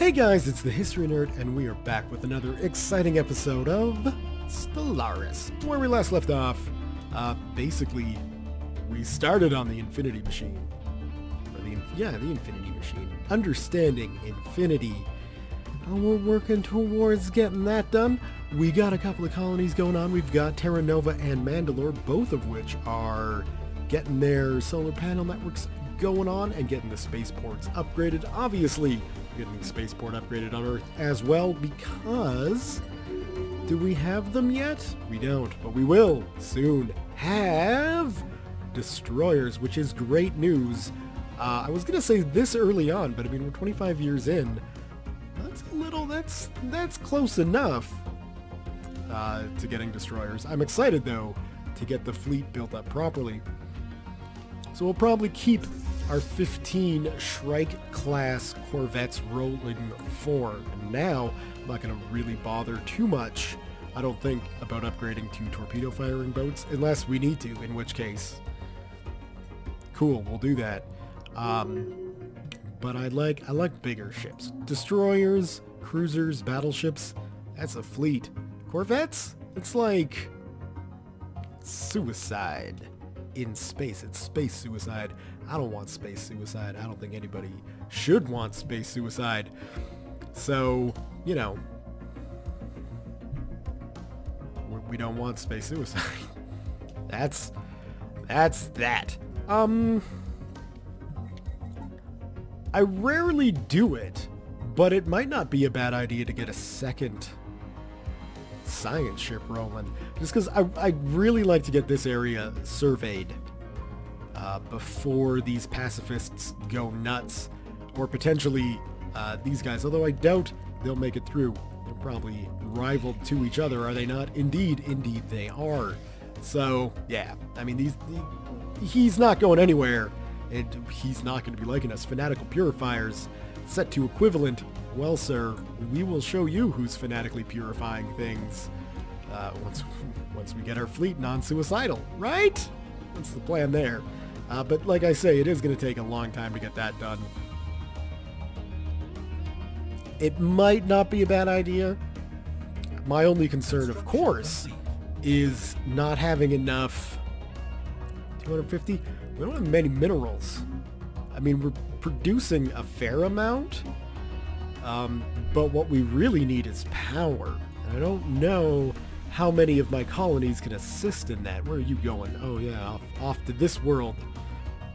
Hey guys, it's the History Nerd, and we are back with another exciting episode of Stellaris. Where we last left off, basically, we started on the Infinity Machine. Or the Infinity Machine. Understanding Infinity. We're working towards getting that done. We got a couple of colonies going on. We've got Terra Nova and Mandalore, both of which are getting their solar panel networks going on and getting the spaceports upgraded. Obviously, getting the spaceport upgraded on Earth as well, because do we have them yet? We don't, but we will soon have destroyers, which is great news. I was gonna say this early on, but I mean, we're 25 years in. That's close enough to getting destroyers. I'm excited though to get the fleet built up properly. So we'll probably keep our 15 Shrike-class corvettes rolling forward. And now, I'm not going to really bother too much, I don't think, about upgrading to torpedo-firing boats, unless we need to, in which case, cool, we'll do that. But I like bigger ships. Destroyers, cruisers, battleships, that's a fleet. Corvettes, it's like suicide in space. It's space suicide. I don't want space suicide. I don't think anybody should want space suicide. So, you know, we don't want space suicide. That's that. I rarely do it, but it might not be a bad idea to get a second science ship rolling, just because I'd really like to get this area surveyed before these pacifists go nuts, or potentially these guys, although I doubt they'll make it through. They're probably rivaled to each other, are they not? Indeed they are. So yeah, I mean, he's not going anywhere, and he's not going to be liking us. Fanatical purifiers set to equivalent. Well, sir, we will show you who's fanatically purifying things once we get our fleet non-suicidal, right? That's the plan there. But like I say, it is going to take a long time to get that done. It might not be a bad idea. My only concern, of course, is not having enough. 250? We don't have many minerals. I mean, we're producing a fair amount, but what we really need is power. And I don't know how many of my colonies can assist in that. Where are you going? Oh yeah, off to this world.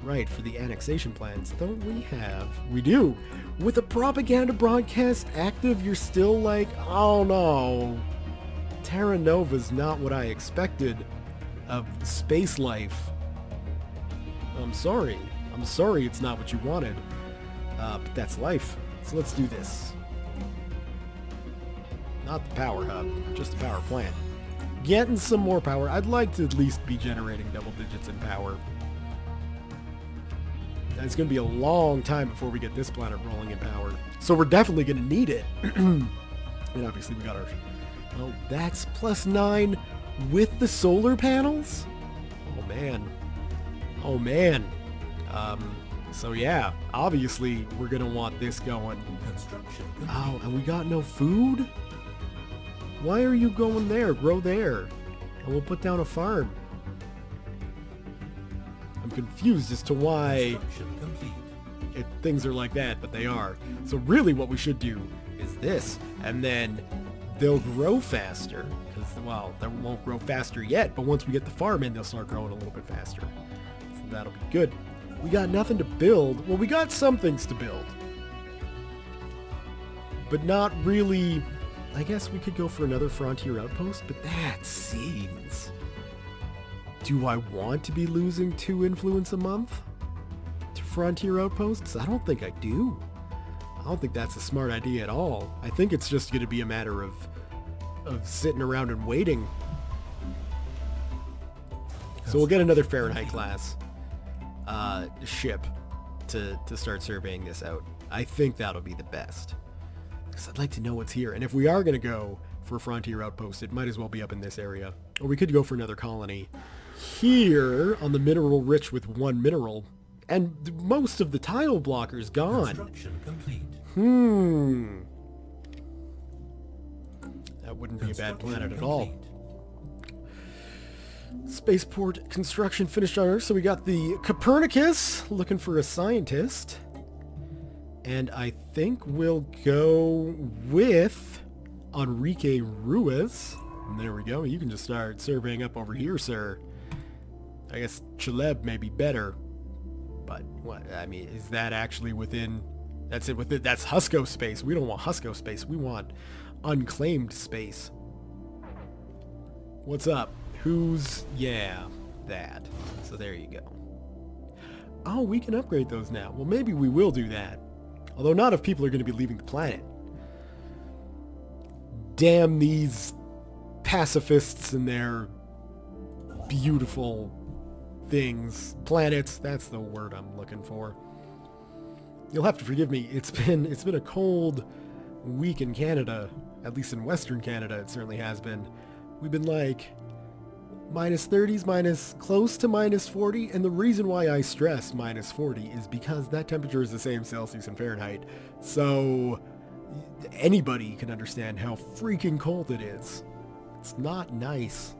Right, for the annexation plans. Don't we have? We do. With a propaganda broadcast active, you're still like, oh no. Terra Nova's not what I expected of space life. I'm sorry it's not what you wanted. But that's life. So let's do this. Not the power hub, just the power plant. Getting some more power. I'd like to at least be generating double digits in power. And it's going to be a long time before we get this planet rolling in power. So we're definitely going to need it. And obviously we got our... Oh, that's +9 with the solar panels? Oh man. Oh man. So yeah, obviously we're going to want this going. Oh, and we got no food? Why are you going there? Grow there. And we'll put down a farm. I'm confused as to why things are like that, but they are. So really what we should do is this, and then they'll grow faster, because, well, they won't grow faster yet, but once we get the farm in, they'll start growing a little bit faster. So that'll be good. We got nothing to build. Well, we got some things to build, but not really. I guess we could go for another frontier outpost, but that seems... Do I want to be losing 2 influence a month to frontier outposts? I don't think I do. I don't think that's a smart idea at all. I think it's just going to be a matter of sitting around and waiting. So we'll get another Fahrenheit class ship to start surveying this out. I think that'll be the best. Because I'd like to know what's here. And if we are going to go for a frontier outpost, it might as well be up in this area. Or we could go for another colony here on the mineral rich with 1 mineral. And most of the tile blockers gone. That wouldn't be a bad planet at all. Spaceport construction finished on Earth. So we got the Copernicus looking for a scientist. And I think we'll go with Enrique Ruiz. And there we go. You can just start surveying up over here, sir. I guess Chaleb may be better. But what, I mean, is that actually within... That's it. That's Husco space. We don't want Husco space. We want unclaimed space. What's up? Who's... Yeah, that. So there you go. Oh, we can upgrade those now. Well, maybe we will do that. Although not if people are going to be leaving the planet. Damn these pacifists and their beautiful things. Planets, that's the word I'm looking for. You'll have to forgive me. It's been a cold week in Canada. At least in Western Canada, it certainly has been. We've been like minus 30s, close to minus 40, and the reason why I stress minus 40 is because that temperature is the same Celsius and Fahrenheit. So anybody can understand how freaking cold it is. It's not nice.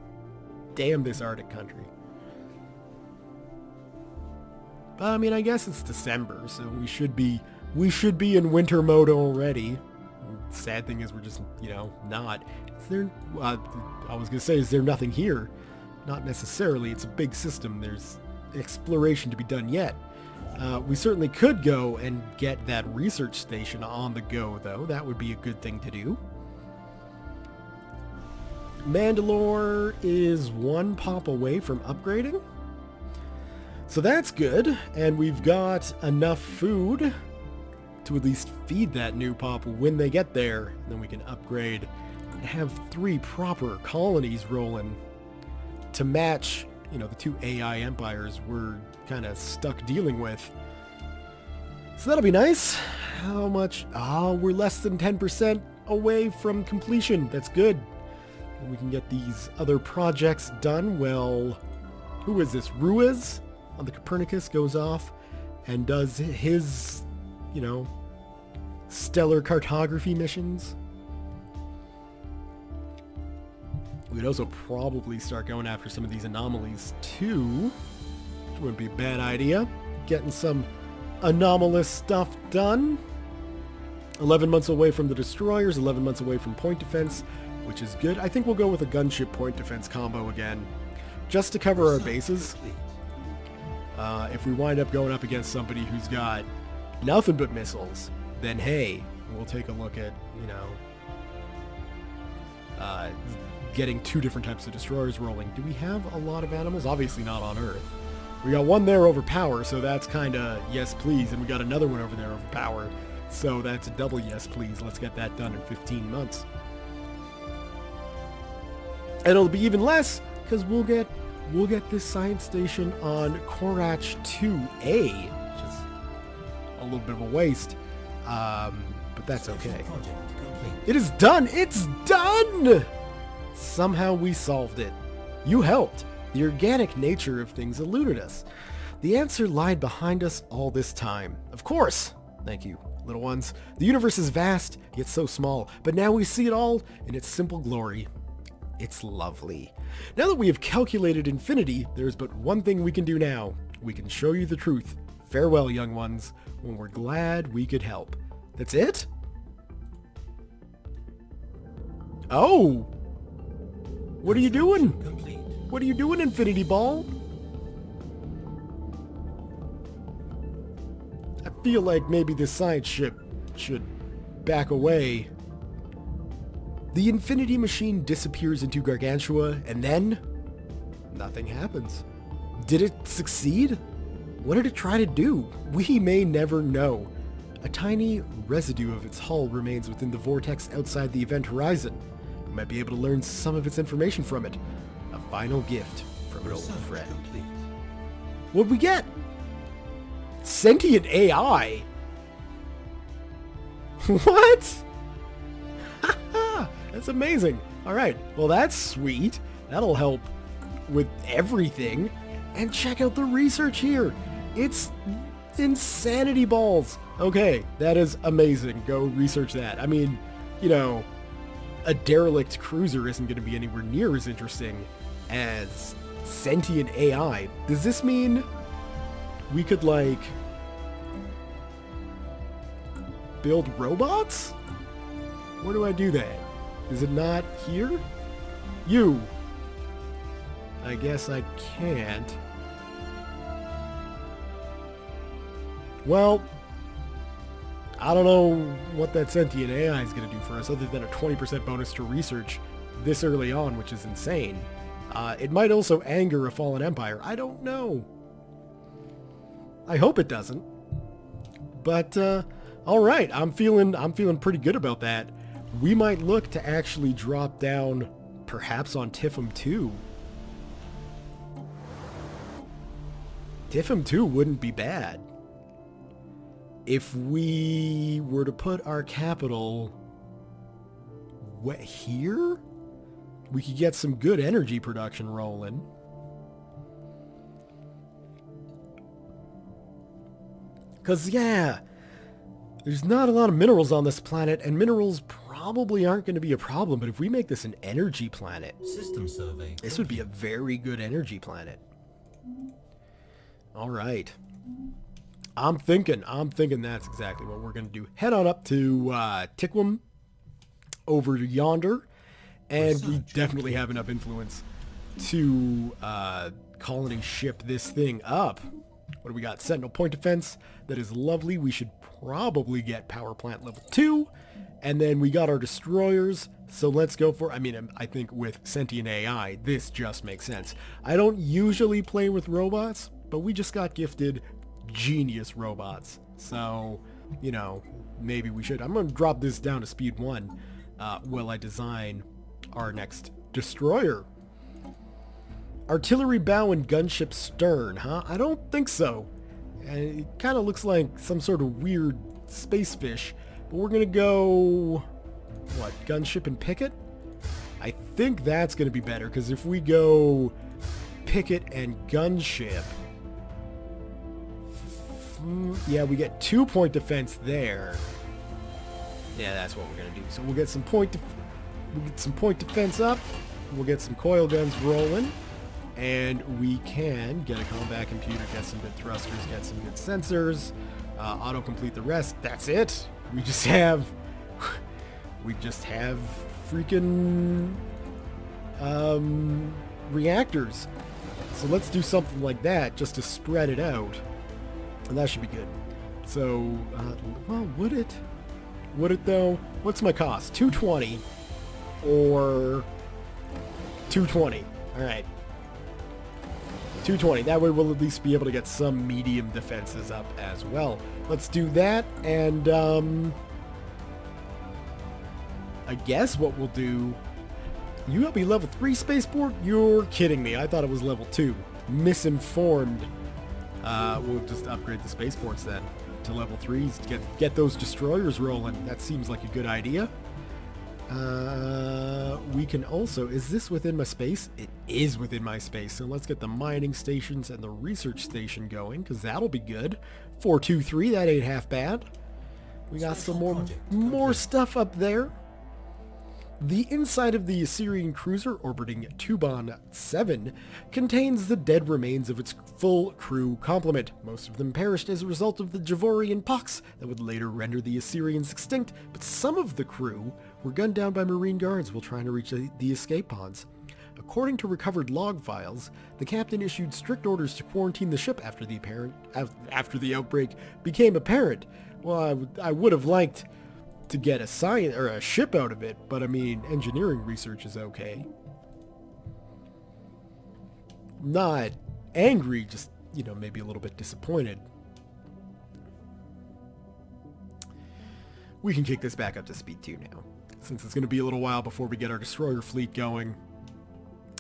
Damn this Arctic country. But I mean, I guess it's December, so we should be in winter mode already. Sad thing is we're just, not. Is there, I was gonna say, is there nothing here? Not necessarily. It's a big system. There's exploration to be done yet. We certainly could go and get that research station on the go, though. That would be a good thing to do. Mandalore is one pop away from upgrading. So that's good. And we've got enough food to at least feed that new pop when they get there. And then we can upgrade and have 3 proper colonies rolling to match, the 2 AI empires we're kind of stuck dealing with. So that'll be nice. How much? Oh, we're less than 10% away from completion. That's good. And we can get these other projects done. Well, who is this? Ruiz on the Copernicus goes off and does his, stellar cartography missions. We'd also probably start going after some of these anomalies too, which wouldn't be a bad idea. Getting some anomalous stuff done. 11 months away from the destroyers, 11 months away from point defense, which is good. I think we'll go with a gunship point defense combo again, just to cover our bases. If we wind up going up against somebody who's got nothing but missiles, then hey, we'll take a look at, getting 2 different types of destroyers rolling. Do we have a lot of animals? Obviously not on Earth. We got one there over power, so that's kind of yes please, and we got another one over there over power, so that's a double yes please. Let's get that done in 15 months. And it'll be even less, because we'll get this science station on Korach 2A, which is a little bit of a waste, but that's okay. It is done! It's done! Somehow we solved it. You helped. The organic nature of things eluded us. The answer lied behind us all this time. Of course! Thank you, little ones. The universe is vast, yet so small, but now we see it all in its simple glory. It's lovely. Now that we have calculated infinity, there's but one thing we can do now. We can show you the truth. Farewell, young ones, when we're glad we could help. That's it? Oh! What are you doing? What are you doing, Infinity Ball? I feel like maybe this science ship should back away. The Infinity Machine disappears into Gargantua, and then nothing happens. Did it succeed? What did it try to do? We may never know. A tiny residue of its hull remains within the vortex outside the event horizon. We might be able to learn some of its information from it. A final gift from an old friend. What'd we get? Sentient AI? What? That's amazing. Alright, well that's sweet. That'll help with everything. And check out the research here. It's Insanity balls. Okay, that is amazing. Go research that. I mean, you know, a derelict cruiser isn't going to be anywhere near as interesting as sentient AI. Does this mean we could, like, build robots? Where do I do that? Is it not here? You. I guess I can't. Well, I don't know what that sentient AI is going to do for us other than a 20% bonus to research this early on, which is insane. It might also anger a fallen empire. I don't know. I hope it doesn't. But all right, I'm feeling pretty good about that. We might look to actually drop down perhaps on Tifum 2. Tifum 2 wouldn't be bad. If we were to put our capital here, we could get some good energy production rolling. Because, yeah, there's not a lot of minerals on this planet, and minerals probably aren't going to be a problem, but if we make this an energy planet, System survey. This would be a very good energy planet. All right. I'm thinking that's exactly what we're going to do. Head on up to Tiquum over yonder, and we definitely have enough influence to colony ship this thing up. What do we got? Sentinel point defense. That is lovely. We should probably get power plant level 2. And then we got our destroyers. So let's go for, I think with sentient AI, this just makes sense. I don't usually play with robots, but we just got gifted genius robots. So, you know, maybe we should. I'm going to drop this down to speed 1 while I design our next destroyer. Artillery bow and gunship stern, huh? I don't think so. It kind of looks like some sort of weird space fish. But we're going to go, what, gunship and picket? I think that's going to be better, because if we go picket and gunship, yeah, we get 2-point defense there. Yeah, that's what we're going to do. So we'll get some point defense up. We'll get some coil guns rolling. And we can get a combat computer, get some good thrusters, get some good sensors, auto-complete the rest. That's it. We just have freaking reactors. So let's do something like that just to spread it out, and that should be good. So, well, would it though? What's my cost? 220 or 220? All right. 220. That way we'll at least be able to get some medium defenses up as well. Let's do that, and I guess what we'll do... You help me level 3 spaceport? You're kidding me. I thought it was level 2. Misinformed. We'll just upgrade the spaceports then to level 3s to get those destroyers rolling. That seems like a good idea. We can also... Is this within my space? It is within my space. So let's get the mining stations and the research station going, because that'll be good. 423, that ain't half bad. We got some more stuff up there. The inside of the Assyrian cruiser orbiting Tuban 7 contains the dead remains of its full crew complement. Most of them perished as a result of the Javorian pox that would later render the Assyrians extinct, but some of the crew were gunned down by Marine guards while trying to reach the escape pods. According to recovered log files, the captain issued strict orders to quarantine the ship after the outbreak became apparent. Well, I would have liked to get a ship out of it, but I mean, engineering research is okay. Not angry, just, you know, maybe a little bit disappointed. We can kick this back up to speed 2 now, since it's going to be a little while before we get our destroyer fleet going.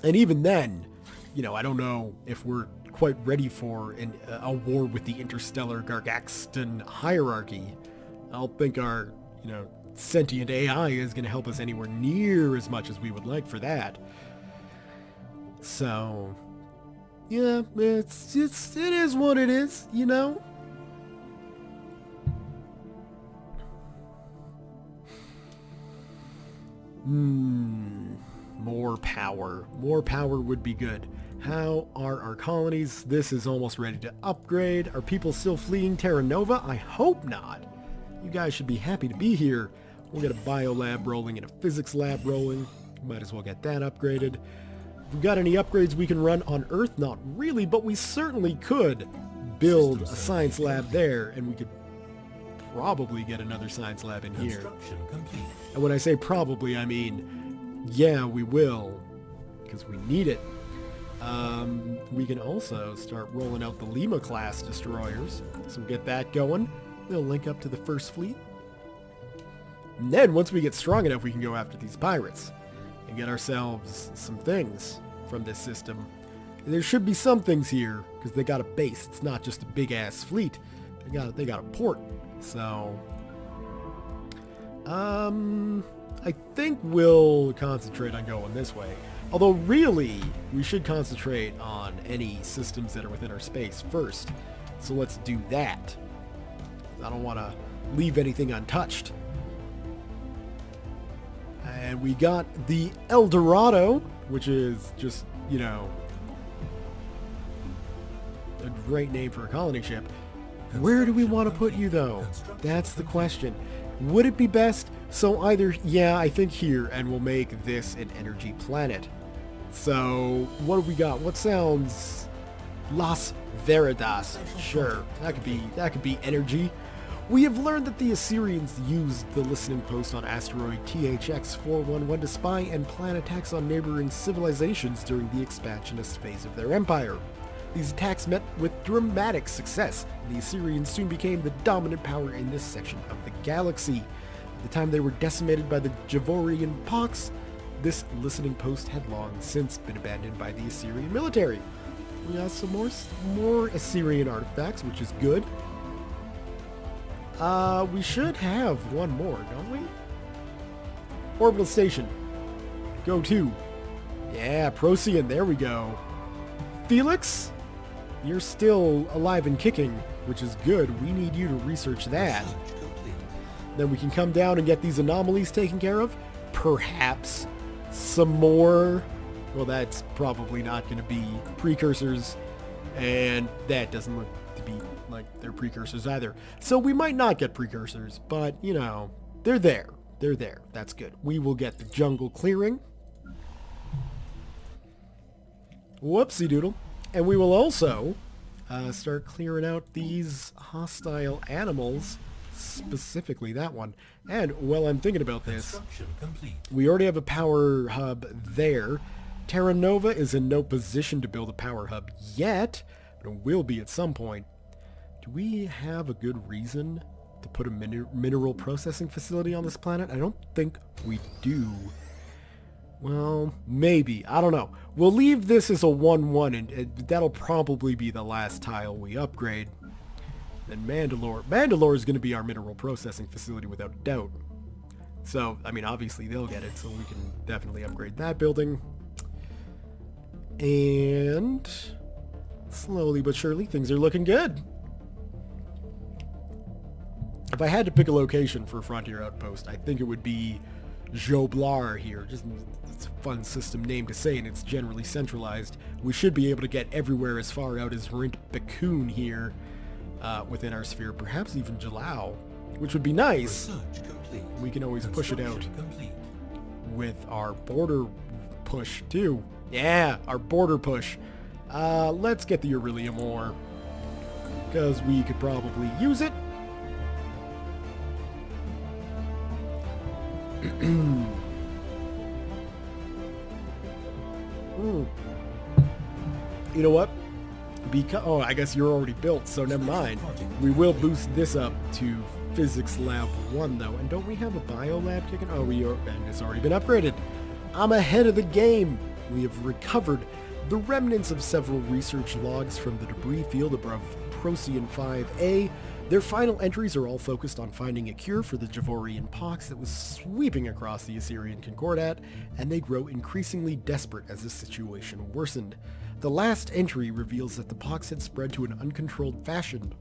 And even then, you know, I don't know if we're quite ready for a war with the interstellar Gargaxton hierarchy. I don't think our, you know, sentient AI is going to help us anywhere near as much as we would like for that. So, yeah, it is what it is, you know? More power. More power would be good. How are our colonies? This is almost ready to upgrade. Are people still fleeing Terra Nova? I hope not. You guys should be happy to be here. We'll get a bio lab rolling and a physics lab rolling. Might as well get that upgraded. If we've got any upgrades we can run on Earth? Not really, but we certainly could build a science lab there, and we could probably get another science lab in here. And when I say probably, I mean, yeah, we will, because we need it. We can also start rolling out the Lima class destroyers, so we'll get that going. They'll link up to the first fleet. And then once we get strong enough, we can go after these pirates and get ourselves some things from this system. There should be some things here, because they got a base. It's not just a big-ass fleet. They got a port. So, I think we'll concentrate on going this way. Although, really, we should concentrate on any systems that are within our space first. So let's do that. I don't want to leave anything untouched. And we got the El Dorado, which is just, you know, a great name for a colony ship. Where do we want to put you, though? That's the question. Would it be best? So either, yeah, I think here, and we'll make this an energy planet. So, what do we got? What sounds... Las Veritas. Sure, that could be energy. We have learned that the Assyrians used the listening post on asteroid THX-411 to spy and plan attacks on neighboring civilizations during the expansionist phase of their empire. These attacks met with dramatic success, and the Assyrians soon became the dominant power in this section of the galaxy. At the time they were decimated by the Javorian pox, this listening post had long since been abandoned by the Assyrian military. We got some more Assyrian artifacts, which is good. We should have one more, don't we? Orbital station. Go to. Yeah, Procyon, there we go. Felix, you're still alive and kicking, which is good. We need you to research that. Then we can come down and get these anomalies taken care of. Perhaps some more. Well, that's probably not going to be precursors, and that doesn't look to be like they're precursors either. So we might not get precursors, but, you know, they're there. They're there. That's good. We will get the jungle clearing. Whoopsie doodle. And we will also start clearing out these hostile animals, specifically that one. And while I'm thinking about this, we already have a power hub there. Terra Nova is in no position to build a power hub yet, but it will be at some point. Do we have a good reason to put a mineral processing facility on this planet? I don't think we do. Well, maybe. I don't know. We'll leave this as a 1-1, and that'll probably be the last tile we upgrade. Then Mandalore. Mandalore is going to be our mineral processing facility without a doubt. So, I mean, obviously they'll get it, so we can definitely upgrade that building. And slowly but surely, things are looking good. If I had to pick a location for a Frontier Outpost, I think it would be Joblar here. Just, it's a fun system name to say, and it's generally centralized. We should be able to get everywhere as far out as Rint Bakun here within our sphere. Perhaps even Jalal, which would be nice. We can always push it out with our border push, too. Yeah, our border push. Let's get the Aurelium ore, because we could probably use it. You know what? Oh, I guess you're already built, so never mind. We will boost this up to Physics Lab 1, though. And don't we have a Bio Lab kicking? Oh, and it's already been upgraded. I'm ahead of the game. We have recovered the remnants of several research logs from the debris field above Procyon 5A. Their final entries are all focused on finding a cure for the Javorian pox that was sweeping across the Assyrian Concordat, and they grow increasingly desperate as the situation worsened. The last entry reveals that the pox had spread in an uncontrolled fashion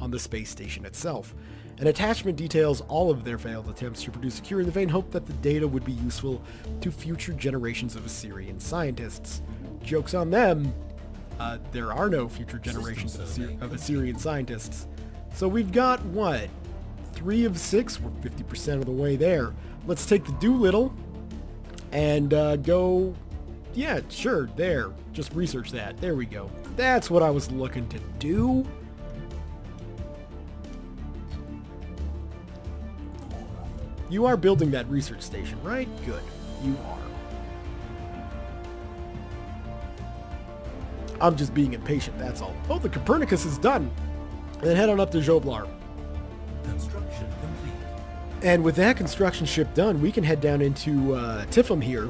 on the space station itself, An attachment details all of their failed attempts to produce a cure in the vain hope that the data would be useful to future generations of Assyrian scientists. Joke's on them. There are no future generations of Assyrian scientists. So we've got, what? 3 of 6? We're 50% of the way there. Let's take the Doolittle and go... Yeah, sure, there. Just research that. There we go. That's what I was looking to do. You are building that research station, right? Good. You are. I'm just being impatient, that's all. Oh, the Copernicus is done. And then head on up to Joblar. Construction complete. And with that construction ship done, we can head down into Tifum here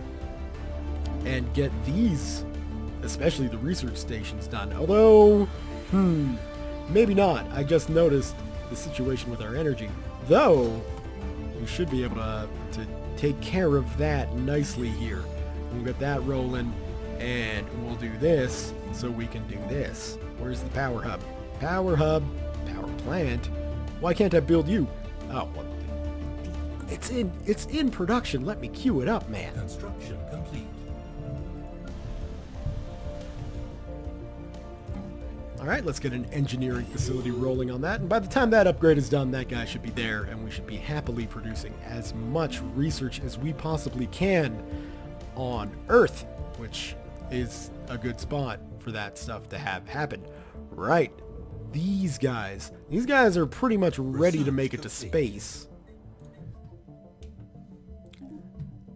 and get these, especially the research stations, done. Although, maybe not. I just noticed the situation with our energy. Though, we should be able to take care of that nicely here. We'll get that rolling, and we'll do this so we can do this. Where's the power hub? Power hub, power plant. Why can't I build you? Oh, well, it's in production. Let me queue it up, man. Construction complete. All right, let's get an engineering facility rolling on that. And by the time that upgrade is done, that guy should be there, and we should be happily producing as much research as we possibly can on Earth, which is a good spot for that stuff to have happen. Right. These guys are pretty much ready to make it to space.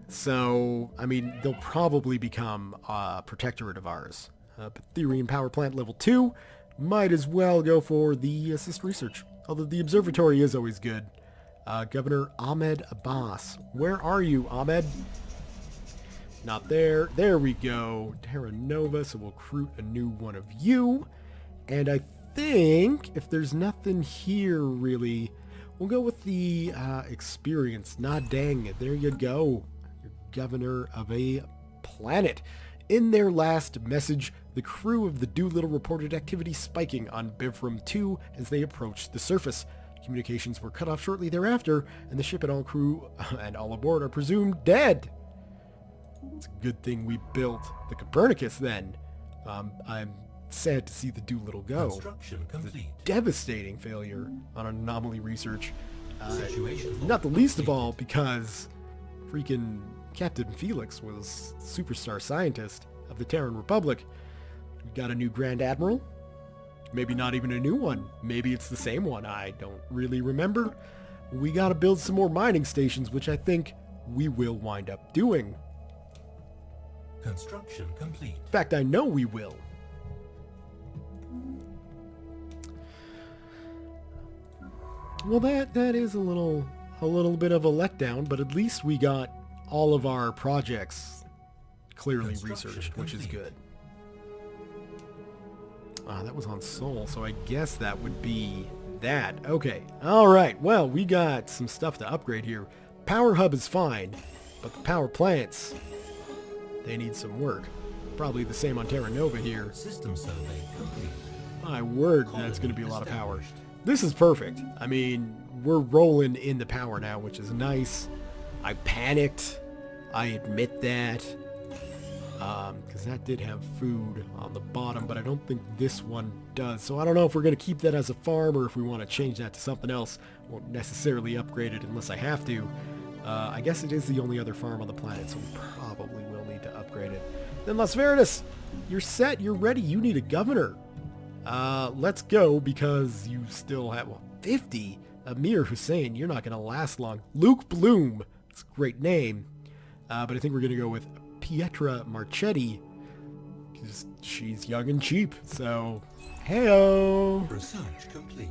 So, I mean, they'll probably become a protectorate of ours. Therian power plant level 2. Might as well go for the assist research. Although the observatory is always good. Governor Ahmed Abbas. Where are you, Ahmed? Not there. There we go. Terra Nova, so we'll recruit a new one of you. And I think, if there's nothing here, really, we'll go with the experience. Nah, dang it. There you go. You're governor of a planet. In their last message, the crew of the Doolittle reported activity spiking on Bivram 2 as they approached the surface. Communications were cut off shortly thereafter, and the ship and all crew and all aboard are presumed dead. It's a good thing we built the Copernicus then. I'm sad to see the Doolittle go. Construction complete. It's a devastating failure on anomaly research. Situation Not the least of all because freaking Captain Felix was superstar scientist of the Terran Republic. We got a new Grand Admiral. Maybe not even a new one. Maybe it's the same one. I don't really remember. We got to build some more mining stations, which I think we will wind up doing. Construction complete. In fact, I know we will. Well, that is a little bit of a letdown, but at least we got all of our projects clearly researched, which is good. That was on Sol, so I guess that would be that. Okay. All right. Well, we got some stuff to upgrade here. Power hub is fine, but the power plants, they need some work. Probably the same on Terra Nova here. System survey complete. My word, that's going to be a lot of power. This is perfect. I mean, we're rolling in the power now, which is nice. I panicked. I admit that. Because that did have food on the bottom, but I don't think this one does. So I don't know if we're going to keep that as a farm or if we want to change that to something else. Won't necessarily upgrade it unless I have to. I guess it is the only other farm on the planet, so we probably will need to upgrade it. Then Las Veritas, you're set, you're ready, you need a governor. Let's go because you still have, 50? Amir Hussein, you're not going to last long. Luke Bloom, that's a great name. But I think we're going to go with Pietra Marchetti, because she's young and cheap, so hey-o. Research complete.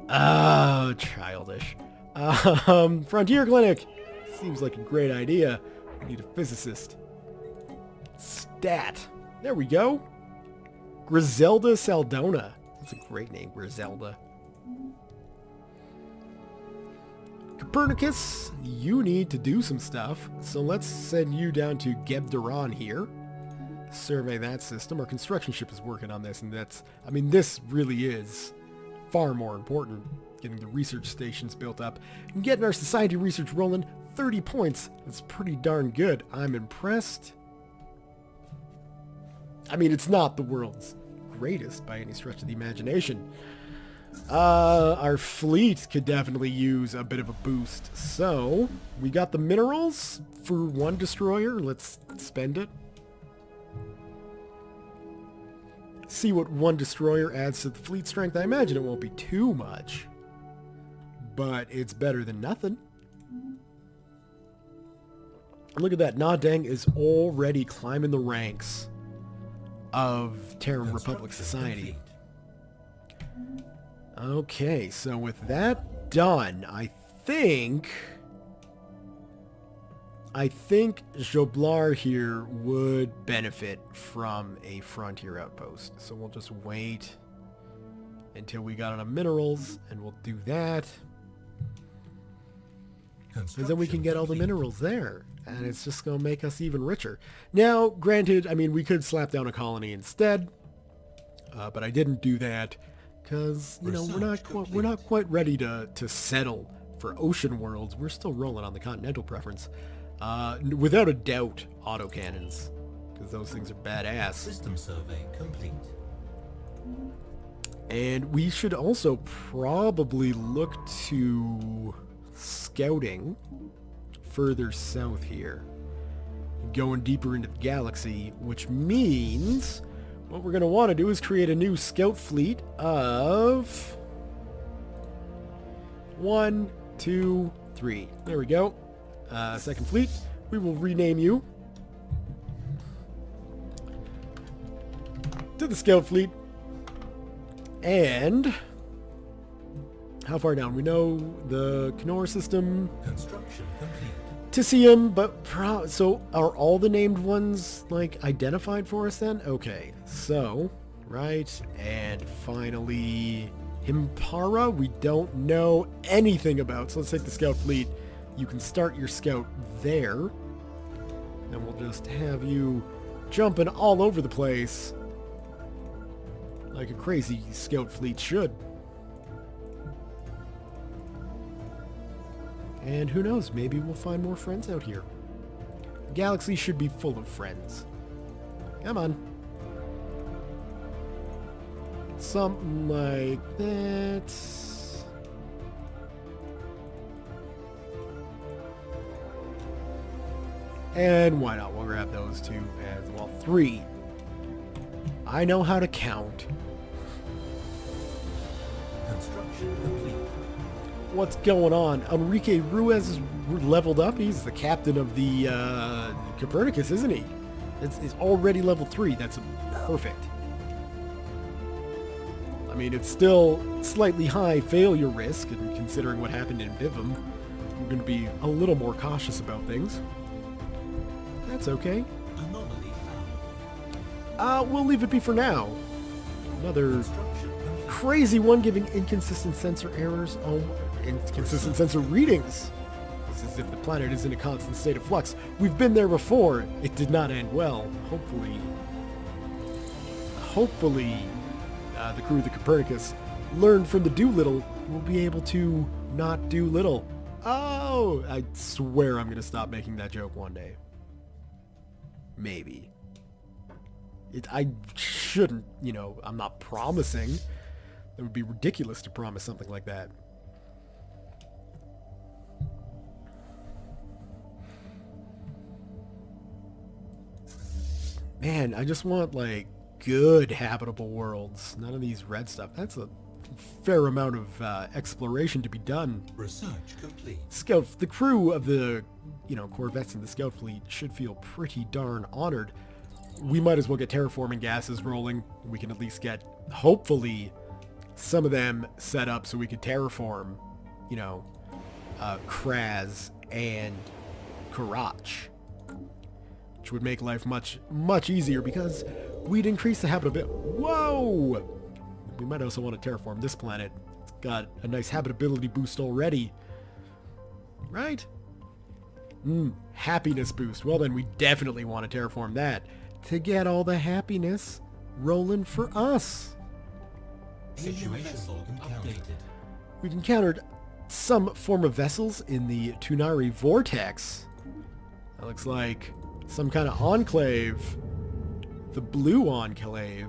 Oh, childish. Frontier Clinic, seems like a great idea. We need a physicist. Stat, there we go. Griselda Saldona, that's a great name, Griselda. Copernicus, you need to do some stuff, so let's send you down to Gebderon here. Survey that system. Our construction ship is working on this, and that's, I mean, this really is far more important getting the research stations built up, and getting our society research rolling. 30 points. That's pretty darn good. I'm impressed. I mean, it's not the world's greatest by any stretch of the imagination. Our fleet could definitely use a bit of a boost. So, we got the minerals for one destroyer. Let's spend it. See what one destroyer adds to the fleet strength. I imagine it won't be too much, but it's better than nothing. Look at that. Nadang is already climbing the ranks of Terran Republic society. Okay, so with that done, I think Joblar here would benefit from a frontier outpost. So we'll just wait until we got enough minerals, and we'll do that. Because then we can get all the minerals there, and it's just going to make us even richer. Now, granted, I mean, we could slap down a colony instead, but I didn't do that because, you know, we're not quite ready to settle for ocean worlds. We're still rolling on the continental preference. Without a doubt, autocannons, because those things are badass. System survey complete. And we should also probably look to scouting further south here, going deeper into the galaxy, which means what we're going to want to do is create a new scout fleet of 1, 2, 3. There we go. Second fleet. We will rename you to the scout fleet. And how far down? We know the Knorr system. Construction complete. Tissium, but so are all the named ones like identified for us then? Okay, so right, and finally Himpara, we don't know anything about, so let's take the scout fleet. You can start your scout there, and we'll just have you jumping all over the place like a crazy scout fleet should. And who knows, maybe we'll find more friends out here. The galaxy should be full of friends. Come on. Something like that. And why not? We'll grab those two as well. 3. I know how to count. Construction complete. What's going on? Enrique Ruiz is leveled up. He's the captain of the Copernicus, isn't he? It's already level 3. That's perfect. I mean, it's still slightly high failure risk, and considering what happened in Bivum, we're going to be a little more cautious about things. That's okay. Anomaly found. We'll leave it be for now. Another crazy one giving inconsistent sensor errors. Oh, inconsistent sensor readings. It's as if the planet is in a constant state of flux. We've been there before. It did not end well. Hopefully, the crew of the Copernicus learned from the Doolittle. We'll be able to not do little. Oh, I swear I'm going to stop making that joke one day. Maybe. I shouldn't, you know, I'm not promising. It would be ridiculous to promise something like that. Man, I just want, like, good habitable worlds. None of these red stuff. That's a fair amount of exploration to be done. Research complete. The crew of the, you know, Corvettes in the Scout fleet should feel pretty darn honored. We might as well get terraforming gases rolling. We can at least get, hopefully, some of them set up so we could terraform, you know, Kraz and Karach, which would make life much, much easier because we'd increase the habitability. Whoa! We might also want to terraform this planet. It's got a nice habitability boost already. Right? Happiness boost. Well, then we definitely want to terraform that to get all the happiness rolling for us. Situation log updated. We've encountered some form of vessels in the Tunari vortex. That looks like some kind of enclave. The blue enclave.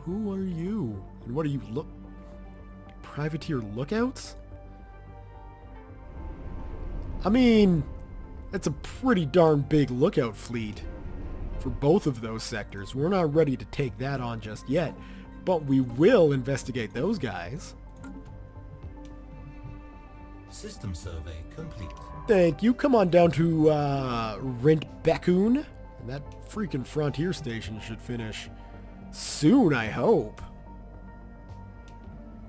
Who are you? And what are you privateer lookouts? I mean, that's a pretty darn big lookout fleet for both of those sectors. We're not ready to take that on just yet, but we will investigate those guys. System survey complete. Thank you. Come on down to Rent Bakun. And that freaking frontier station should finish soon, I hope.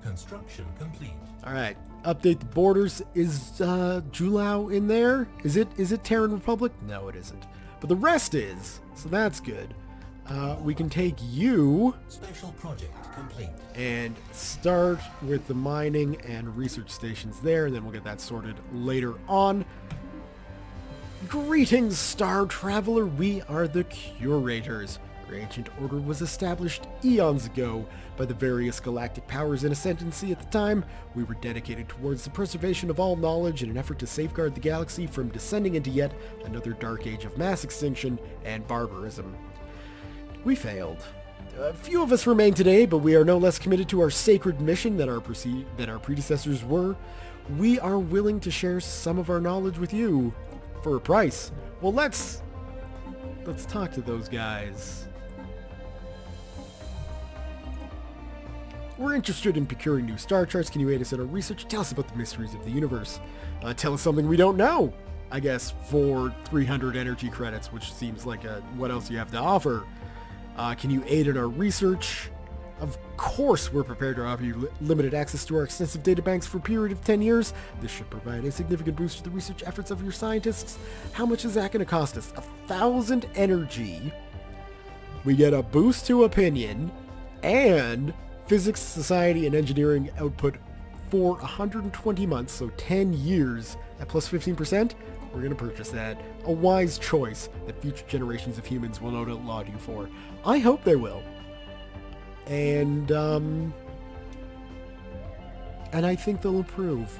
Construction complete. Alright. Update the borders. Is Julau in there? Is it Terran Republic? No, it isn't. But the rest is. So that's good. We can take you Special project complete. and start with the mining and research stations there, and then we'll get that sorted later on. Greetings, Star Traveler. We are the Curators. Our ancient order was established eons ago by the various galactic powers in ascendancy at the time. We were dedicated towards the preservation of all knowledge in an effort to safeguard the galaxy from descending into yet another dark age of mass extinction and barbarism. We failed. A few of us remain today, but we are no less committed to our sacred mission than our predecessors were. We are willing to share some of our knowledge with you for a price. Well, let's talk to those guys. We're interested in procuring new star charts. Can you aid us in our research? Tell us about the mysteries of the universe. Tell us something we don't know, I guess, for 300 energy credits, which seems like what else you have to offer. Can you aid in our research? Of course, we're prepared to offer you limited access to our extensive databanks for a period of 10 years. This should provide a significant boost to the research efforts of your scientists. How much is that going to cost us? 1,000 energy. We get a boost to opinion and physics, society, and engineering output for 120 months, so 10 years at plus 15%. We're going to purchase that. A wise choice that future generations of humans will no doubt laud you for. I hope they will. And I think they'll approve.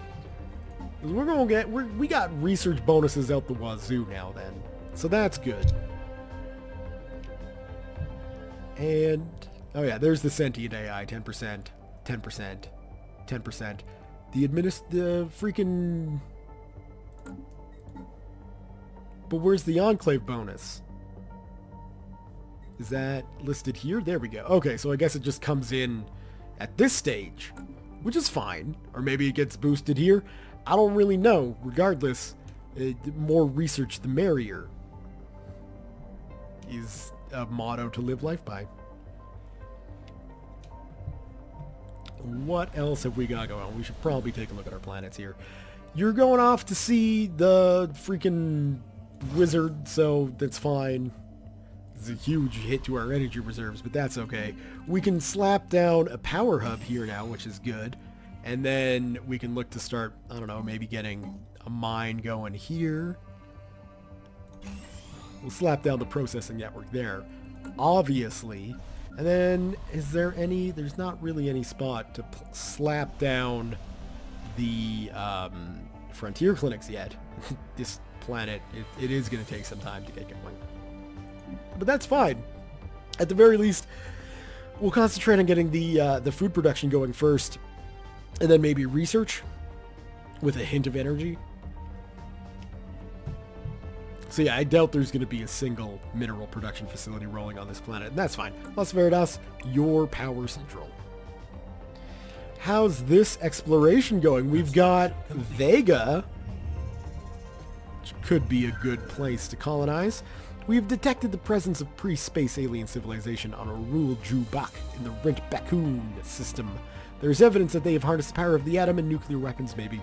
We're going to we got research bonuses out the wazoo now then. So that's good. And, oh yeah, there's the Sentient AI, 10%, 10%, 10%. The freaking... But where's the Enclave bonus? Is that listed here? There we go. Okay, so I guess it just comes in at this stage, which is fine. Or maybe it gets boosted here. I don't really know. Regardless, more research the merrier is a motto to live life by. What else have we got going on? We should probably take a look at our planets here. You're going off to see the freaking wizard, so that's fine. It's a huge hit to our energy reserves, but that's okay. We can slap down a power hub here now, which is good. And then we can look to start, I don't know, maybe getting a mine going here. We'll slap down the processing network there, obviously. And then, is there any... There's not really any spot to slap down the frontier clinics yet. This planet, it is going to take some time to get going. But that's fine. At the very least, we'll concentrate on getting the food production going first, and then maybe research with a hint of energy. So yeah, I doubt there's going to be a single mineral production facility rolling on this planet, and that's fine. Las Veritas, your power central. How's this exploration going? We've got Vega, which could be a good place to colonize. We've detected the presence of pre-space alien civilization on Arul Jubak in the Rent Bakun system. There's evidence that they have harnessed the power of the atom, and nuclear weapons may be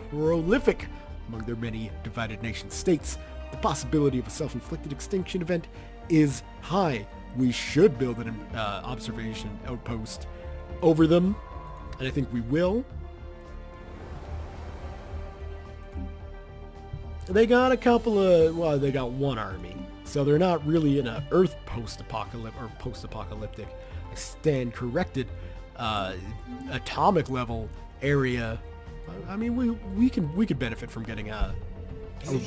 prolific among their many divided nation states. The possibility of a self-inflicted extinction event is high. We should build an observation outpost over them, and I think we will. They got a couple of, well, they got one army, so they're not really in a Earth post-apocalyptic, I stand corrected, atomic level area. I mean, we could benefit from getting a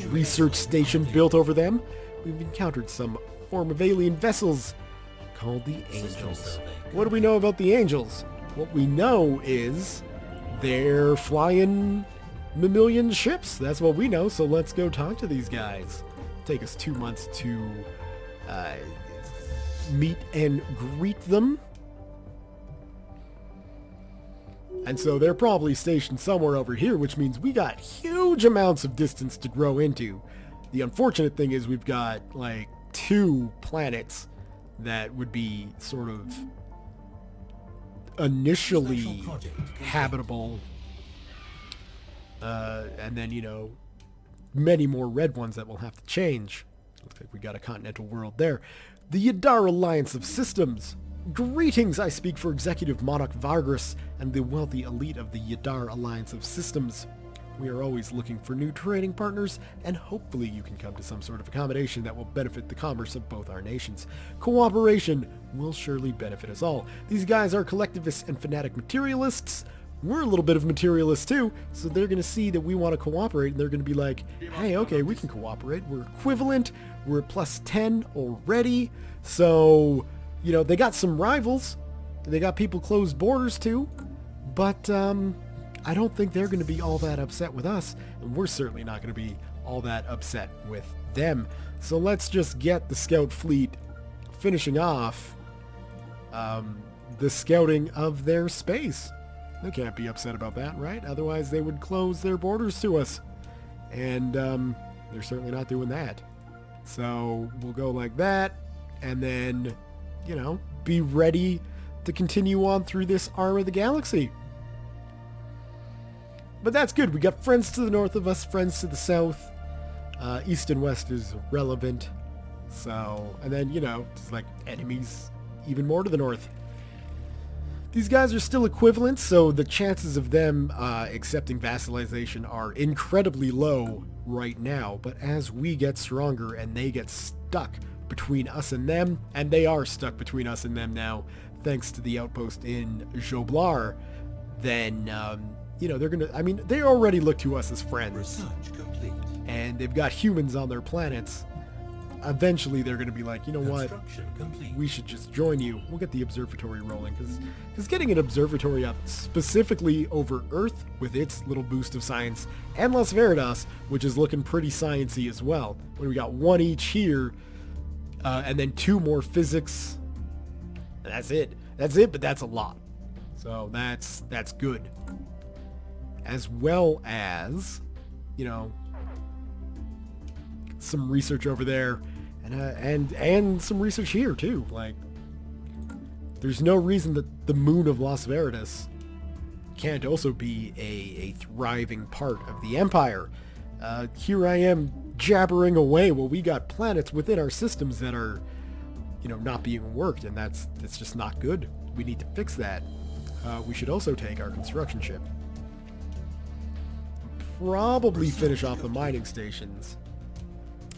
research station built over them. We've encountered some form of alien vessels called the Angels. What do we know about the Angels? What we know is they're flying mammalian ships. That's what we know, so let's go talk to these guys. Take us 2 months to meet and greet them. And so they're probably stationed somewhere over here, which means we got huge amounts of distance to grow into. The unfortunate thing is we've got like 2 planets that would be sort of initially habitable. And then, you know, many more red ones that will have to change. Looks like we got a continental world there. The Yadar Alliance of Systems. Greetings, I speak for Executive Monarch Vargas and the wealthy elite of the Yadar Alliance of Systems. We are always looking for new trading partners, and hopefully you can come to some sort of accommodation that will benefit the commerce of both our nations. Cooperation will surely benefit us all. These guys are collectivists and fanatic materialists. We're a little bit of materialists too, so they're going to see that we want to cooperate, and they're going to be like, hey, okay, we can cooperate. We're equivalent. We're at plus 10 already. So, you know, they got some rivals. They got people closed borders too. But I don't think they're going to be all that upset with us, and we're certainly not going to be all that upset with them. So let's just get the scout fleet finishing off the scouting of their space. They can't be upset about that, right? Otherwise they would close their borders to us. And they're certainly not doing that. So we'll go like that, and then, you know, be ready to continue on through this arm of the galaxy. But that's good. We got friends to the north of us, friends to the south. East and west is relevant. So, and then, you know, just like enemies even more to the north. These guys are still equivalent, so the chances of them accepting vassalization are incredibly low right now. But as we get stronger and they get stuck between us and them, and they are stuck between us and them now, thanks to the outpost in Joblar, then, you know, they're going to, I mean, they already look to us as friends. Research complete. And they've got humans on their planets. Eventually they're going to be like, you know what, Construction complete. we should just join you. We'll get the observatory rolling, because getting an observatory up specifically over Earth with its little boost of science, and Las Veritas, which is looking pretty sciencey as well, when we got 1 each here, and then 2 more physics. And that's it, but that's a lot. So that's good. As well as, you know, some research over there, and some research here too. Like, there's no reason that the moon of Las Veritas can't also be a thriving part of the Empire. Here I am jabbering away while we got planets within our systems that are, you know, not being worked, and that's just not good. We need to fix that. We should also take our construction ship. Probably finish off the mining stations.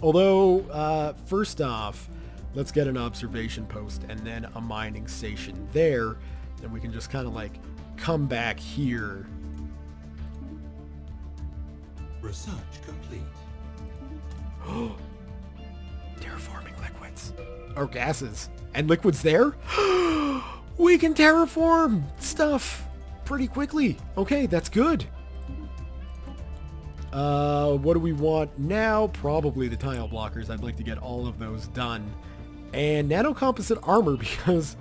Although, first off, let's get an observation post and then a mining station there. Then we can just kind of like come back here. Research complete. Terraforming liquids. Or gases. And liquids there? We can terraform stuff pretty quickly. Okay, that's good. What do we want now? Probably the tile blockers. I'd like to get all of those done. And nanocomposite armor, because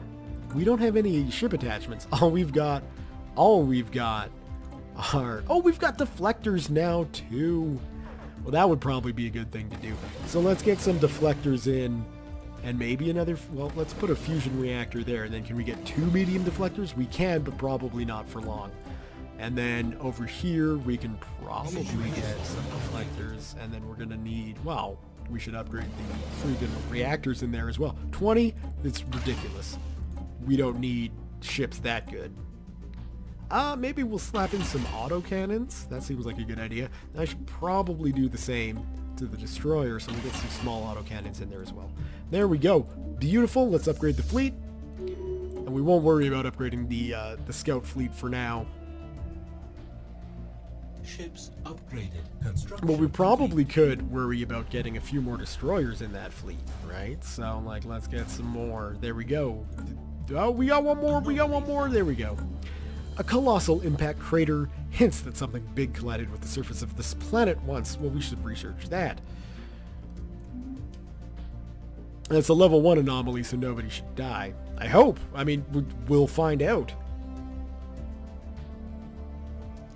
we don't have any ship attachments. All we've got are... Oh, we've got deflectors now, too. Well, that would probably be a good thing to do. So let's get some deflectors in. And maybe another... Well, let's put a fusion reactor there. And then can we get 2 medium deflectors? We can, but probably not for long. And then over here, we can probably get some deflectors. And then we're going to need... Well, we should upgrade the freaking reactors in there as well. 20? It's ridiculous. We don't need ships that good. Maybe we'll slap in some autocannons. That seems like a good idea. I should probably do the same to the destroyer, so we'll get some small autocannons in there as well. There we go. Beautiful. Let's upgrade the fleet. And we won't worry about upgrading the scout fleet for now. Ships upgraded. Construction But we probably complete. could worry about getting a few more destroyers in that fleet, right? So, like, let's get some more. There we go. Oh, we got one more. We got one more. There we go. A colossal impact crater hints that something big collided with the surface of this planet once. Well, we should research that. That's a level 1 anomaly, so nobody should die. I hope. I mean, we'll find out.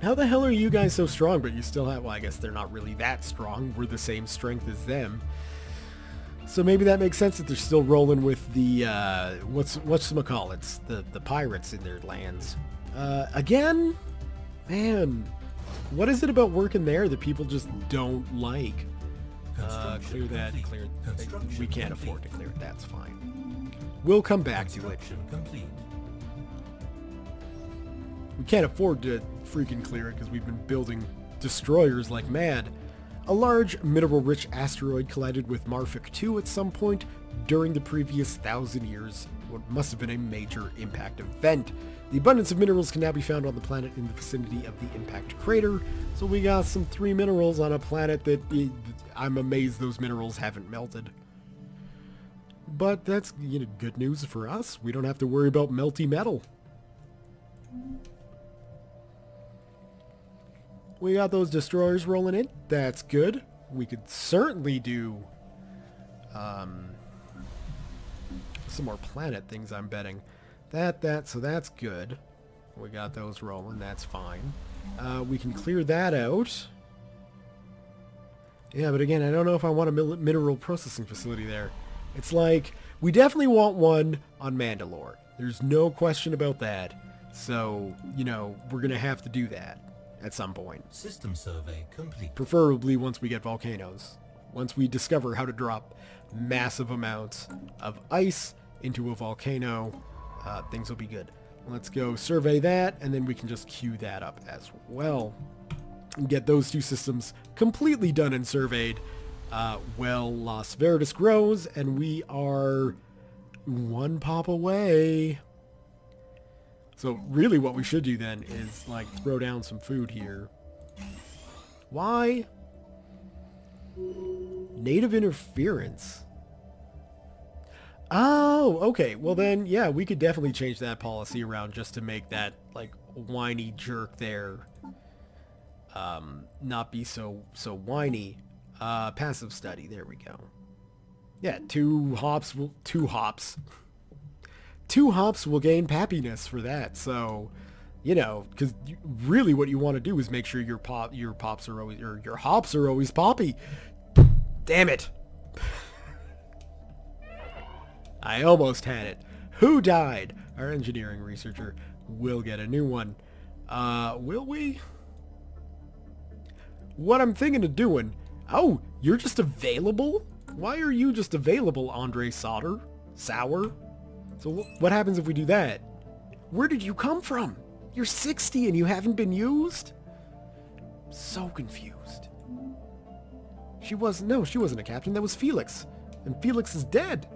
How the hell are you guys so strong, but you still have... Well, I guess they're not really that strong. We're the same strength as them. So maybe that makes sense that they're still rolling with the... whatchamacallits? The pirates in their lands. Again? Man. What is it about working there that people just don't like? Clear that. Clear. We can't afford to clear it. That's fine. We'll come back to it. Construction complete. We can't afford to freaking clear it because we've been building destroyers like mad. A large, mineral-rich asteroid collided with Marfik 2 at some point during the previous 1,000 years. What must have been a major impact event. The abundance of minerals can now be found on the planet in the vicinity of the impact crater. So we got some 3 minerals on a planet that I'm amazed those minerals haven't melted. But that's, you know, good news for us. We don't have to worry about melty metal. We got those destroyers rolling in. That's good. We could certainly do some more planet things, I'm betting. So that's good. We got those rolling. That's fine. We can clear that out. Yeah, but again, I don't know if I want a mineral processing facility there. It's like, we definitely want one on Mandalore. There's no question about that. So, you know, we're going to have to do that at some point. System survey complete. Preferably once we get volcanoes. Once we discover how to drop massive amounts of ice into a volcano, things will be good. Let's go survey that, and then we can just queue that up as well. And get those 2 systems completely done and surveyed. Well, Las Verdes grows, and we are 1 pop away. So really what we should do then is, like, throw down some food here. Why? Native interference. Oh, okay. Well then, yeah, we could definitely change that policy around just to make that, like, whiny jerk there not be so whiny. Passive study. There we go. Yeah, 2 hops will gain pappiness for that. So, you know, because really what you want to do is make sure your hops are always poppy. Damn it. I almost had it. Who died? Our engineering researcher will get a new one. Will we? What I'm thinking of doing... Oh, you're just available? Why are you just available, Andre Sauer? So what happens if we do that? Where did you come from? You're 60 and you haven't been used? So confused. She wasn't a captain. That was Felix. And Felix is dead.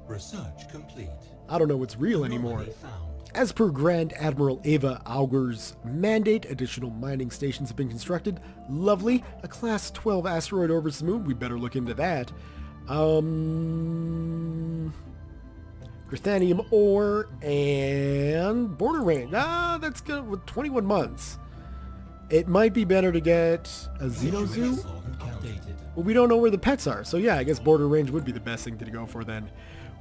Research complete. I don't know what's real anymore. Anomaly found. As per Grand Admiral Ava Augur's mandate, additional mining stations have been constructed. Lovely. A Class 12 asteroid orbits the moon. We better look into that. Crysthanium ore and border range. That's good with 21 months. It might be better to get a Xenozoo. Updated. Well, we don't know where the pets are, so yeah, I guess border range would be the best thing to go for then.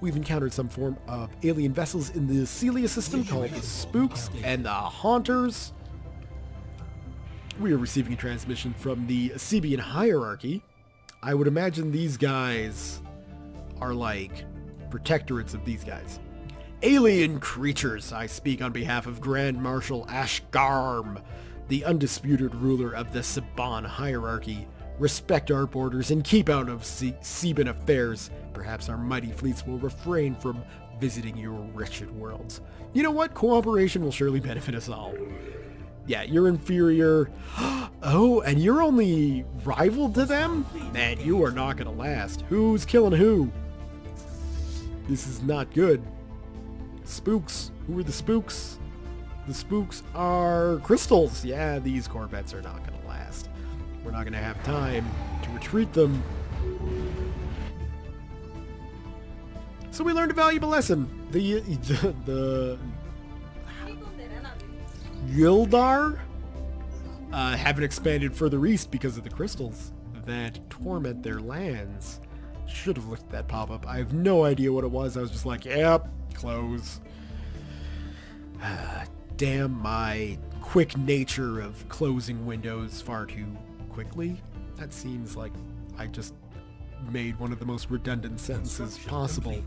We've encountered some form of alien vessels in the Celia system called the Spooks and the Haunters. We are receiving a transmission from the Cebian hierarchy. I would imagine these guys are like protectorates of these guys. Alien creatures, I speak on behalf of Grand Marshal Ashgarm, the undisputed ruler of the Saban hierarchy. Respect our borders and keep out of Ceban affairs. Perhaps our mighty fleets will refrain from visiting your wretched worlds. You know what? Cooperation will surely benefit us all. Yeah, you're inferior. Oh, and you're only rival to them? Man, you are not gonna last. Who's killing who? This is not good. Spooks. Who are the spooks? The spooks are crystals. Yeah, these Corvettes are not going to last. We're not going to have time to retreat them. So we learned a valuable lesson. The Yildar haven't expanded further east because of the crystals that torment their lands. Should have looked at that pop-up. I have no idea what it was. I was just like, yep, close. Damn my quick nature of closing windows far too quickly. That seems like I just made one of the most redundant sentences possible.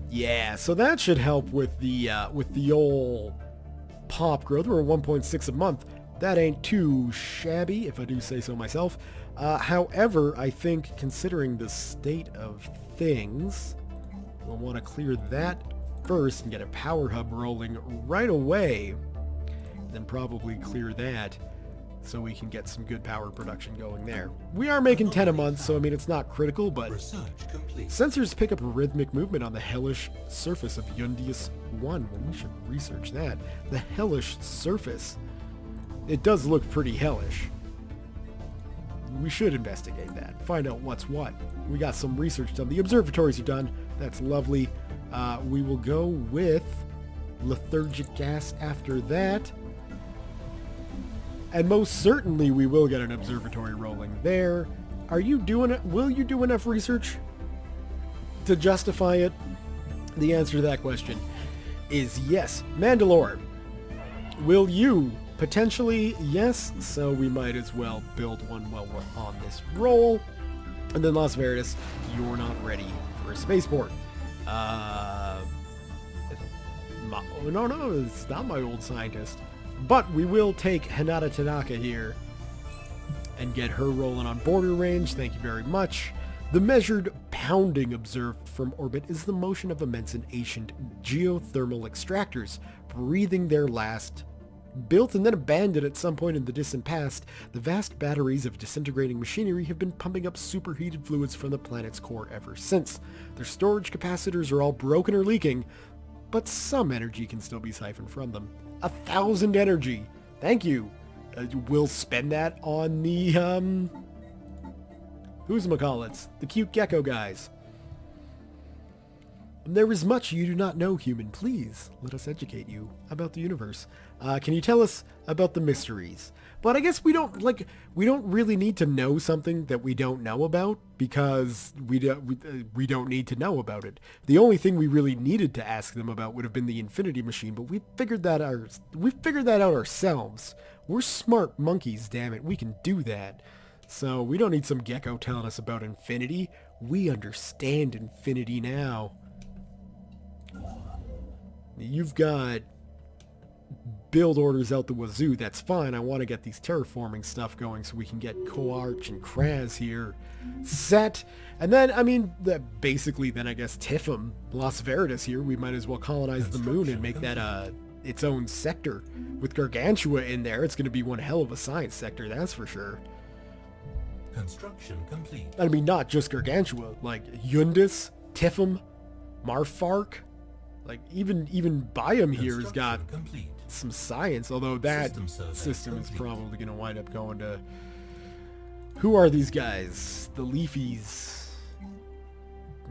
Yeah, so that should help with the old pop growth. We're at 1.6 a month. That ain't too shabby, if I do say so myself. However, I think considering the state of things, we'll want to clear that first and get a power hub rolling right away. Then probably clear that so we can get some good power production going there. We are making 10 a month, so I mean it's not critical, but sensors pick up rhythmic movement on the hellish surface of Yundius 1. Well, we should research that. The hellish surface. It does look pretty hellish. We should investigate that. Find out what's what. We got some research done. The observatories are done. That's lovely. We will go with lethargic gas after that. And most certainly we will get an observatory rolling there. Are you doing it? Will you do enough research to justify it? The answer to that question is yes. Mandalore, will you? Potentially, yes. So we might as well build one while we're on this roll. And then Las Veritas, you're not ready for a spaceport. No, it's not my old scientist. But we will take Hinata Tanaka here and get her rolling on border range. Thank you very much. The measured pounding observed from orbit is the motion of immense and ancient geothermal extractors breathing their last. Built and then abandoned at some point in the distant past, the vast batteries of disintegrating machinery have been pumping up superheated fluids from the planet's core ever since. Their storage capacitors are all broken or leaking, but some energy can still be siphoned from them. 1,000 energy. Thank you. We'll spend that on the, who's-ma-call-its? The cute gecko guys. There is much you do not know, human. Please, let us educate you about the universe. Can you tell us about the mysteries? But I guess we don't really need to know something that we don't know about, because we don't need to know about it. The only thing we really needed to ask them about would have been the Infinity Machine, but we figured that out ourselves. We're smart monkeys, damn it. We can do that. So we don't need some gecko telling us about infinity. We understand infinity now. You've got build orders out the wazoo. That's fine. I want to get these terraforming stuff going so we can get Coarch and Kraz here set. And then, I mean, basically then I guess Tifum, Las Veritas here, we might as well colonize the moon and make that its own sector. With Gargantua in there, it's going to be one hell of a science sector, that's for sure. Construction complete. I mean, not just Gargantua, like Yundis, Tifum, Marfark. Like, even Biome here has got some science, although that system is probably going to wind up going to... Who are these guys? The Leafies.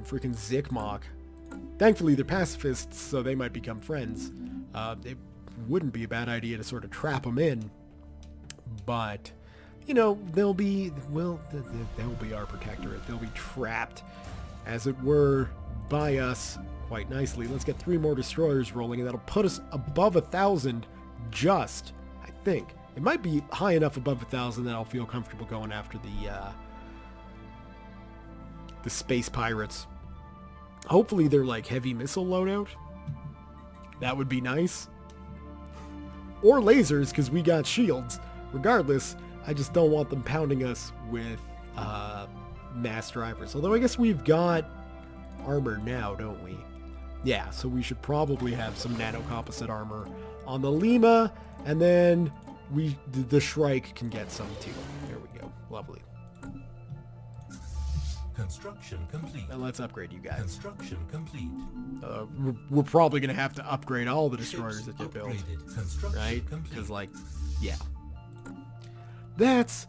Freaking Zikmok. Thankfully, they're pacifists, so they might become friends. It wouldn't be a bad idea to sort of trap them in. But, you know, they'll be our protectorate. They'll be trapped, as it were, by us quite nicely. Let's get 3 more destroyers rolling, and that'll put us above 1,000 just, I think. It might be high enough above 1,000 that I'll feel comfortable going after the space pirates. Hopefully they're like heavy missile loadout. That would be nice. Or lasers, because we got shields. Regardless, I just don't want them pounding us with mass drivers. Although I guess we've got armor now, don't we? Yeah, so we should probably have some nanocomposite armor on the Lima, and then the Shrike can get some too. There we go. Lovely. Construction complete. And let's upgrade you guys. Construction complete. We're probably going to have to upgrade all the destroyers that you built. Upgraded. Construction Right? complete. Because, like, yeah. That's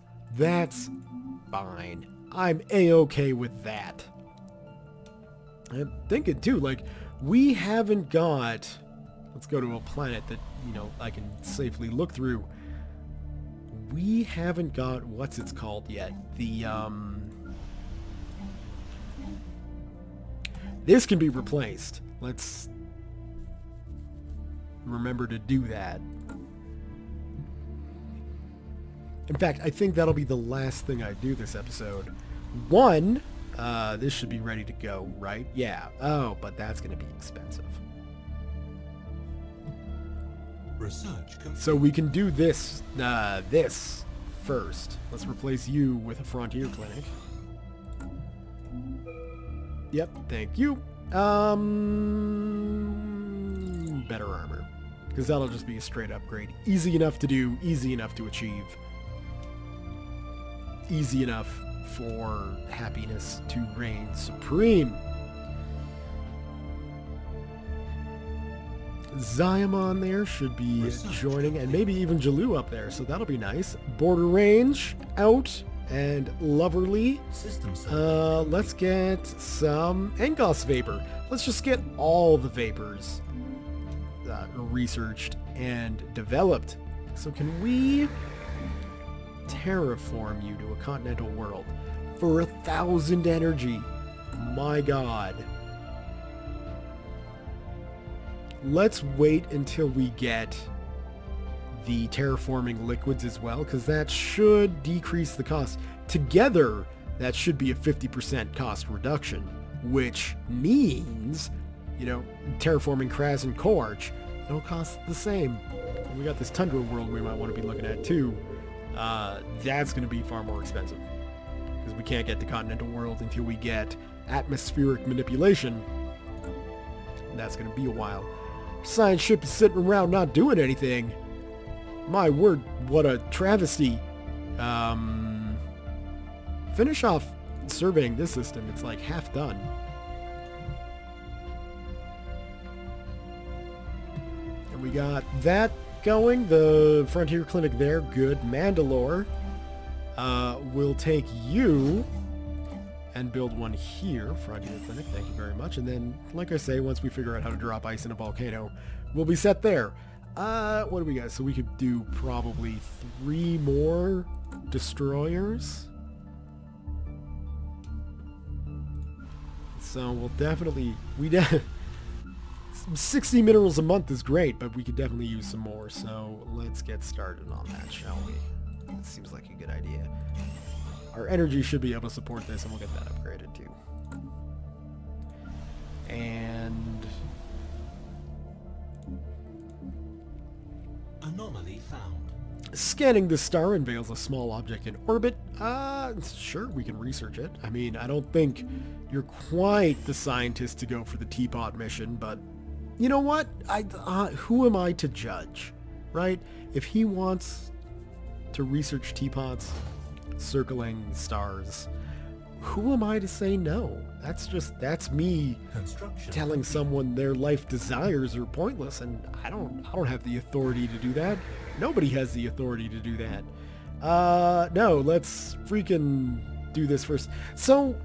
fine. I'm A-okay with that. I'm thinking, too, like, we haven't got... Let's go to a planet that, you know, I can safely look through. We haven't got... What's it's called yet? The, This can be replaced. Let's remember to do that. In fact, I think that'll be the last thing I do this episode. One, this should be ready to go, right? Yeah. Oh, but that's going to be expensive. Research complete. So we can do this, this first. Let's replace you with a frontier clinic. Yep, thank you. Better armor. Because that'll just be a straight upgrade. Easy enough to do, easy enough to achieve. Easy enough for happiness to reign supreme. Zyamon there should be joining, and maybe even Jalu up there, so that'll be nice. Border range out and Loverly. System Let's get some Engos vapor. Let's just get all the vapors researched and developed. So can we terraform you to a continental world for 1,000 energy? My god. Let's wait until we get the terraforming liquids as well, because that should decrease the cost. Together, that should be a 50% cost reduction, which means, you know, terraforming Kraz and Korch, it'll cost the same. We got this Tundra world we might want to be looking at too. That's going to be far more expensive, because we can't get the continental world until we get atmospheric manipulation. That's going to be a while. Science ship is sitting around not doing anything. My word, what a travesty. Finish off surveying this system. It's like half done. And we got that going. The Frontier Clinic there. Good. Mandalore. We'll take you and build one here. Frontier Clinic. Thank you very much. And then, like I say, once we figure out how to drop ice in a volcano, we'll be set there. What do we got? So we could do probably 3 more destroyers. So we'll definitely... 60 minerals a month is great, but we could definitely use some more. So let's get started on that, shall we? That seems like a good idea. Our energy should be able to support this, and we'll get that upgraded too. And... Anomaly found. Scanning the star unveils a small object in orbit. Sure, we can research it. I mean, I don't think you're quite the scientist to go for the teapot mission, but you know what? Who am I to judge, right? If he wants to research teapots circling stars, who am I to say no? That's me telling someone their life desires are pointless, and I don't have the authority to do that. Nobody has the authority to do that. No, let's freaking do this first. So,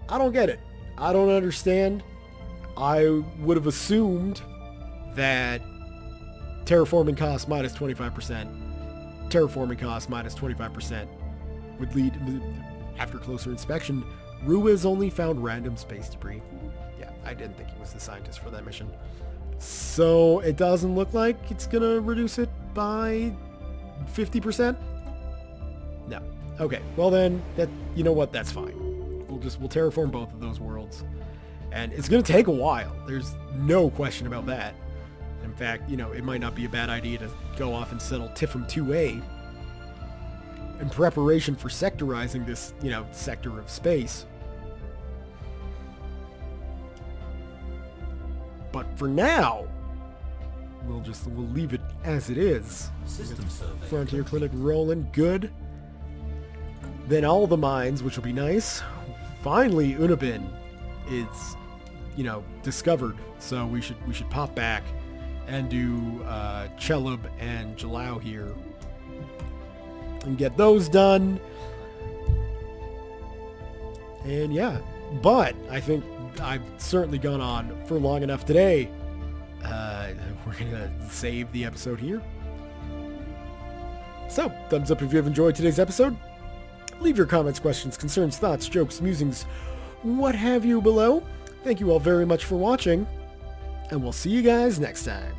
I don't get it. I don't understand. I would have assumed that terraforming cost minus 25%, terraforming cost minus 25% would lead, after closer inspection, Ruiz only found random space debris. Yeah, I didn't think he was the scientist for that mission. So it doesn't look like it's gonna reduce it by 50%? No. Okay, well then, you know what, that's fine. We'll terraform both of those worlds. And it's gonna take a while. There's no question about that. In fact, you know, it might not be a bad idea to go off and settle Tifum 2A in preparation for sectorizing this, you know, sector of space. But for now, we'll leave it as it is. System survey. Frontier Clinic rolling good. Then all the mines, which will be nice. finally Unabin is, you know, discovered. So we should pop back and do Chelub and Jalao here and get those done. And yeah, but I think I've certainly gone on for long enough today. We're gonna save the episode here. So, thumbs up if you have enjoyed today's episode. Leave your comments, questions, concerns, thoughts, jokes, musings, what have you below. Thank you all very much for watching, and we'll see you guys next time.